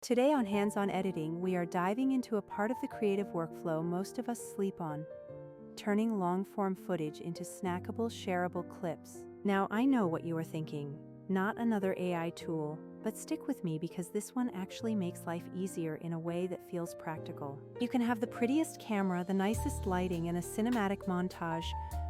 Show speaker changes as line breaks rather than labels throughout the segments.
Today on Hands-On Editing, we are diving into a part of the creative workflow most of us sleep on, turning long-form footage into snackable, shareable clips. Now, I know what you are thinking. Not another AI tool, but stick with me because this one actually makes life easier in a way that feels practical. You can have the prettiest camera, the nicest lighting, and a cinematic montage,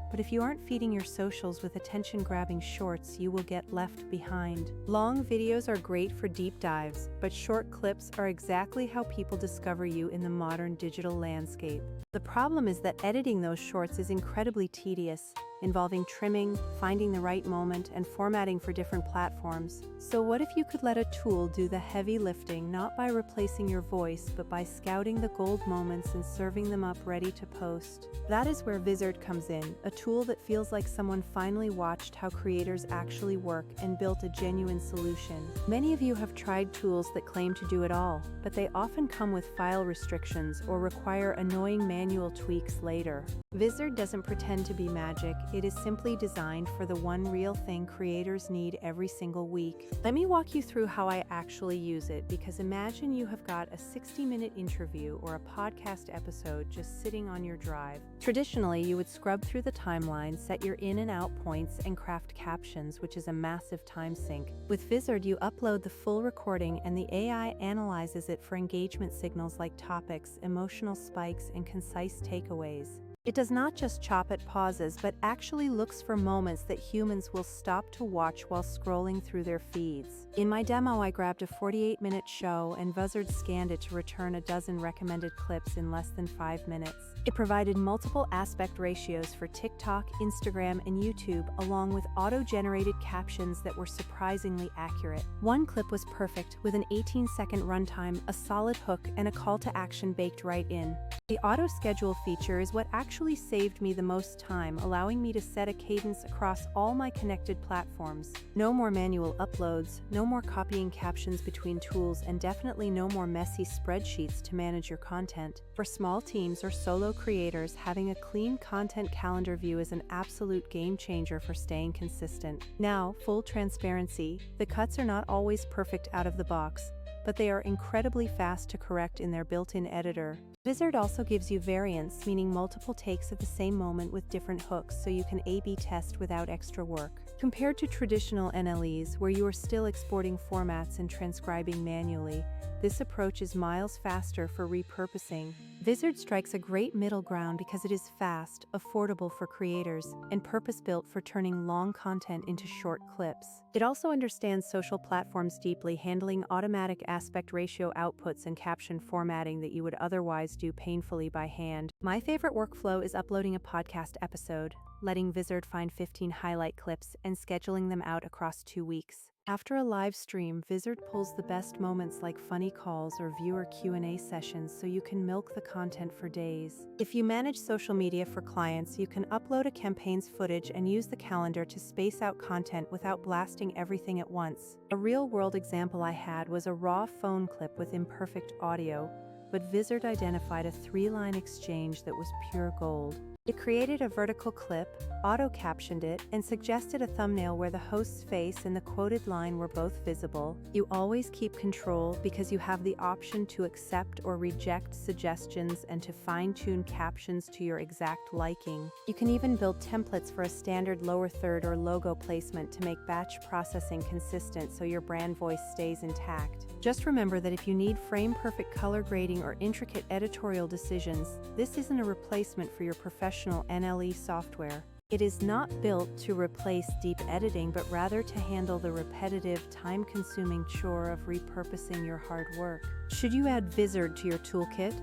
but if you aren't feeding your socials with attention-grabbing shorts, you will get left behind. Long videos are great for deep dives, but short clips are exactly how people discover you in the modern digital landscape. The problem is that editing those shorts is incredibly tedious, involving trimming, finding the right moment, and formatting for different platforms. So what if you could let a tool do the heavy lifting, not by replacing your voice, but by scouting the gold moments and serving them up ready to post? That is where Vizard comes in, a tool that feels like someone finally watched how creators actually work and built a genuine solution. Many of you have tried tools that claim to do it all, but they often come with file restrictions or require annoying manual tweaks later. Vizard doesn't pretend to be magic. It is simply designed for the one real thing creators need every single week. Let me walk you through how I actually use it, because imagine you have got a 60-minute interview or a podcast episode just sitting on your drive. Traditionally, you would scrub through the timeline, set your in and out points, and craft captions, which is a massive time sink. With Vizard, you upload the full recording and the AI analyzes it for engagement signals like topics, emotional spikes, and concise takeaways. It does not just chop at pauses, but actually looks for moments that humans will stop to watch while scrolling through their feeds. In my demo, I grabbed a 48-minute show and Vizard scanned it to return a dozen recommended clips in less than 5 minutes. It provided multiple aspect ratios for TikTok, Instagram, and YouTube, along with auto-generated captions that were surprisingly accurate. One clip was perfect, with an 18-second runtime, a solid hook, and a call to action baked right in. The auto-schedule feature is what actually saved me the most time, allowing me to set a cadence across all my connected platforms. No more manual uploads, no more copying captions between tools, and definitely no more messy spreadsheets to manage your content. For small teams or solo creators, having a clean content calendar view is an absolute game changer for staying consistent. Now, full transparency, the cuts are not always perfect out of the box, but they are incredibly fast to correct in their built-in editor. Vizard also gives you variants, meaning multiple takes of the same moment with different hooks, so you can A/B test without extra work. Compared to traditional NLEs, where you are still exporting formats and transcribing manually, this approach is miles faster for repurposing. Vizard strikes a great middle ground because it is fast, affordable for creators, and purpose-built for turning long content into short clips. It also understands social platforms deeply, handling automatic aspect ratio outputs and caption formatting that you would otherwise do painfully by hand. My favorite workflow is uploading a podcast episode, letting Vizard find 15 highlight clips, and scheduling them out across 2 weeks. After a live stream, Vizard pulls the best moments like funny calls or viewer Q&A sessions so you can milk the content for days. If you manage social media for clients, you can upload a campaign's footage and use the calendar to space out content without blasting everything at once. A real-world example I had was a raw phone clip with imperfect audio, but Vizard identified a 3-line exchange that was pure gold. It created a vertical clip, auto-captioned it, and suggested a thumbnail where the host's face and the quoted line were both visible. You always keep control because you have the option to accept or reject suggestions and to fine-tune captions to your exact liking. You can even build templates for a standard lower third or logo placement to make batch processing consistent so your brand voice stays intact. Just remember that if you need frame-perfect color grading or intricate editorial decisions, this isn't a replacement for your professional NLE software. It is not built to replace deep editing, but rather to handle the repetitive, time-consuming chore of repurposing your hard work. Should you add Vizard to your toolkit?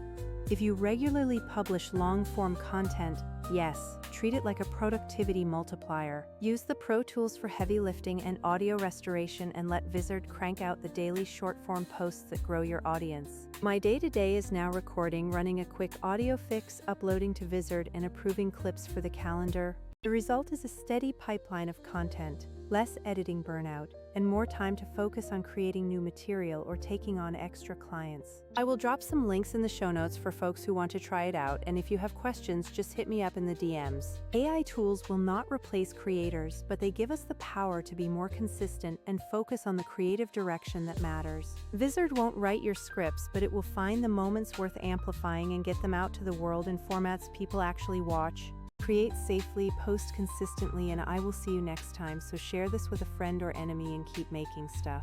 If you regularly publish long-form content, yes, treat it like a productivity multiplier. Use the Pro Tools for heavy lifting and audio restoration, and let Vizard crank out the daily short-form posts that grow your audience. My day-to-day is now recording, running a quick audio fix, uploading to Vizard, and approving clips for the calendar. The result is a steady pipeline of content, less editing burnout, and more time to focus on creating new material or taking on extra clients. I will drop some links in the show notes for folks who want to try it out, and if you have questions, just hit me up in the DMs. AI tools will not replace creators, but they give us the power to be more consistent and focus on the creative direction that matters. Vizard won't write your scripts, but it will find the moments worth amplifying and get them out to the world in formats people actually watch. Create safely, post consistently, and I will see you next time. So share this with a friend or enemy and keep making stuff.